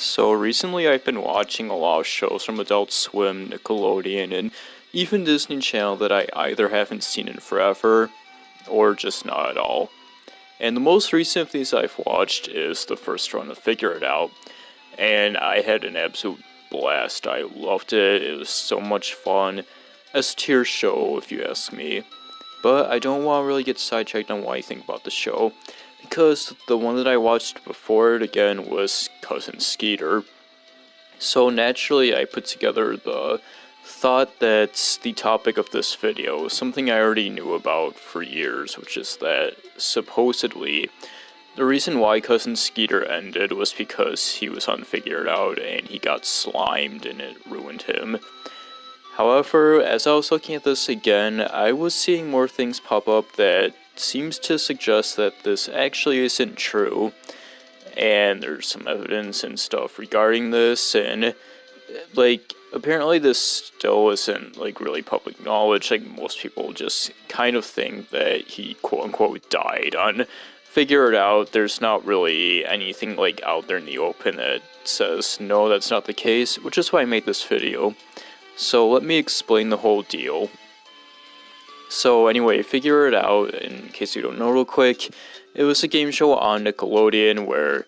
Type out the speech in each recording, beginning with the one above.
So recently I've been watching a lot of shows from Adult Swim, Nickelodeon, and even Disney Channel that I either haven't seen in forever, or just not at all. And the most recent of these I've watched is the first run of Figure It Out, and I had an absolute blast. I loved it, it was so much fun. S-tier show, if you ask me. But I don't want to really get sidetracked on what I think about the show, because the one that I watched before it again was Cousin Skeeter. So naturally I put together the thought that the topic of this video is something I already knew about for years, which is that supposedly the reason why Cousin Skeeter ended was because he was on Figure It Out and he got slimed and it ruined him. However, as I was looking at this again, I was seeing more things pop up that seems to suggest that this actually isn't true. And there's some evidence and stuff regarding this, and apparently this still isn't really public knowledge. Most people just kind of think that he quote-unquote died on Figure It Out. There's not really anything out there in the open that says no, that's not the case, which is why I made this video. So let me explain the whole deal. So anyway, Figure It Out, in case you don't know real quick, it was a game show on Nickelodeon where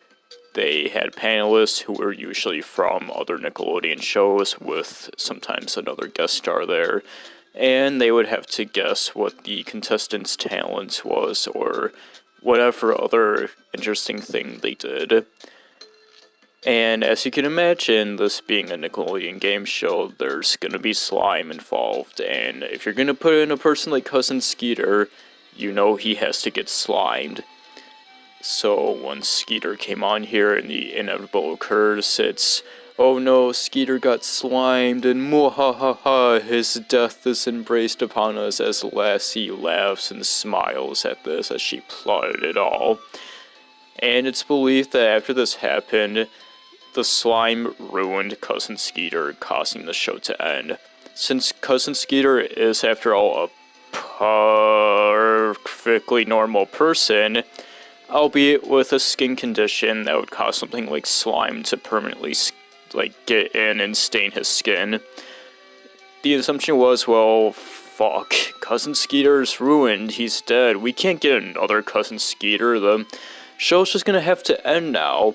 they had panelists who were usually from other Nickelodeon shows with sometimes another guest star there, and they would have to guess what the contestant's talent was or whatever other interesting thing they did. And as you can imagine, this being a Nickelodeon game show, there's gonna be slime involved, and if you're gonna put in a person like Cousin Skeeter, you know he has to get slimed. So once Skeeter came on here and the inevitable occurs, it's, oh no, Skeeter got slimed, and muhahaha, his death is embraced upon us as Lassie laughs and smiles at this as she plotted it all. And it's believed that after this happened, the slime ruined Cousin Skeeter, causing the show to end. Since Cousin Skeeter is, after all, a perfectly normal person, albeit with a skin condition that would cause something like slime to permanently get in and stain his skin, the assumption was, well, fuck, Cousin Skeeter's ruined, he's dead, we can't get another Cousin Skeeter, the show's just gonna have to end now.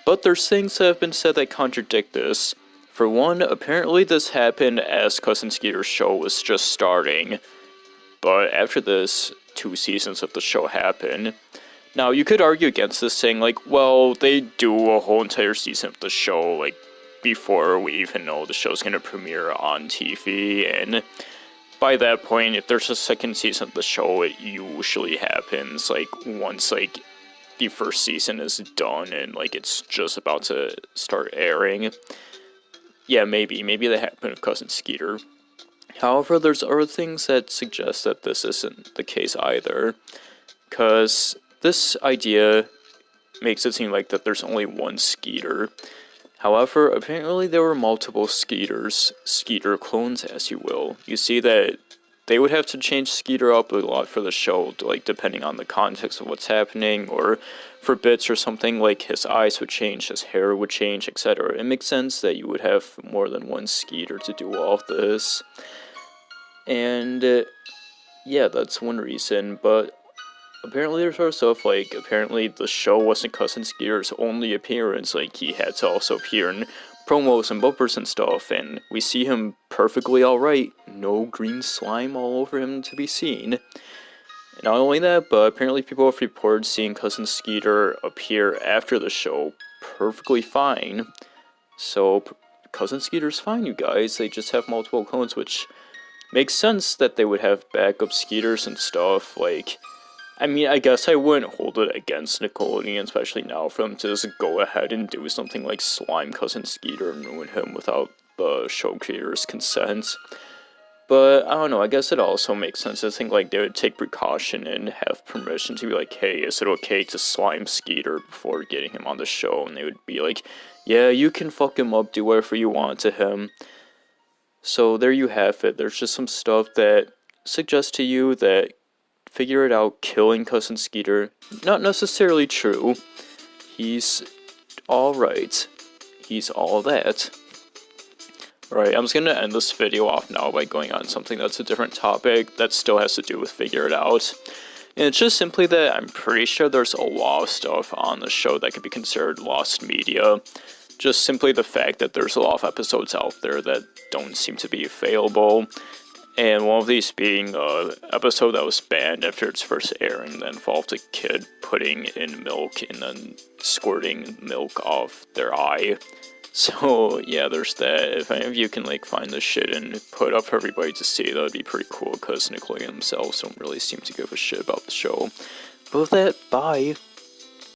But there's things that have been said that contradict this. For one, apparently this happened as Cousin Skeeter's show was just starting, but after this, 2 seasons of the show happened. Now, you could argue against this, saying, well, they do a whole entire season of the show, before we even know the show's gonna premiere on TV, and by that point, if there's a second season of the show, it usually happens, once, the first season is done and it's just about to start airing. Yeah, maybe that happened with Cousin Skeeter. However, there's other things that suggest that this isn't the case either, because this idea makes it seem that there's only one Skeeter. However, apparently there were multiple Skeeters, Skeeter clones as you will. You see that they would have to change Skeeter up a lot for the show, depending on the context of what's happening, or for bits or something, his eyes would change, his hair would change, etc. It makes sense that you would have more than one Skeeter to do all of this. And, yeah, that's one reason, but apparently there's other stuff, apparently the show wasn't Cousin Skeeter's only appearance, he had to also appear in promos and bumpers and stuff, and we see him perfectly alright, no green slime all over him to be seen. And not only that, but apparently people have reported seeing Cousin Skeeter appear after the show perfectly fine. So, Cousin Skeeter's fine, you guys, they just have multiple clones, which makes sense that they would have backup Skeeters and stuff, I mean, I guess I wouldn't hold it against Nickelodeon, especially now, for them to just go ahead and do something like slime Cousin Skeeter and ruin him without the show creator's consent. But, I don't know, I guess it also makes sense to think, they would take precaution and have permission to be hey, is it okay to slime Skeeter before getting him on the show? And they would be yeah, you can fuck him up, do whatever you want to him. So, there you have it. There's just some stuff that suggests to you that Figure It Out killing Cousin Skeeter, not necessarily true. He's alright. he's all that. Right, I'm just gonna end this video off now by going on something that's a different topic that still has to do with Figure It Out. And it's just simply that I'm pretty sure there's a lot of stuff on the show that could be considered lost media. Just simply the fact that there's a lot of episodes out there that don't seem to be available. And one of these being an episode that was banned after its first airing that involved a kid putting in milk and then squirting milk off their eye. So yeah, there's that. If any of you can like find this shit and put up for everybody to see, that would be pretty cool, because Nickelodeon themselves don't really seem to give a shit about the show. But with that, bye.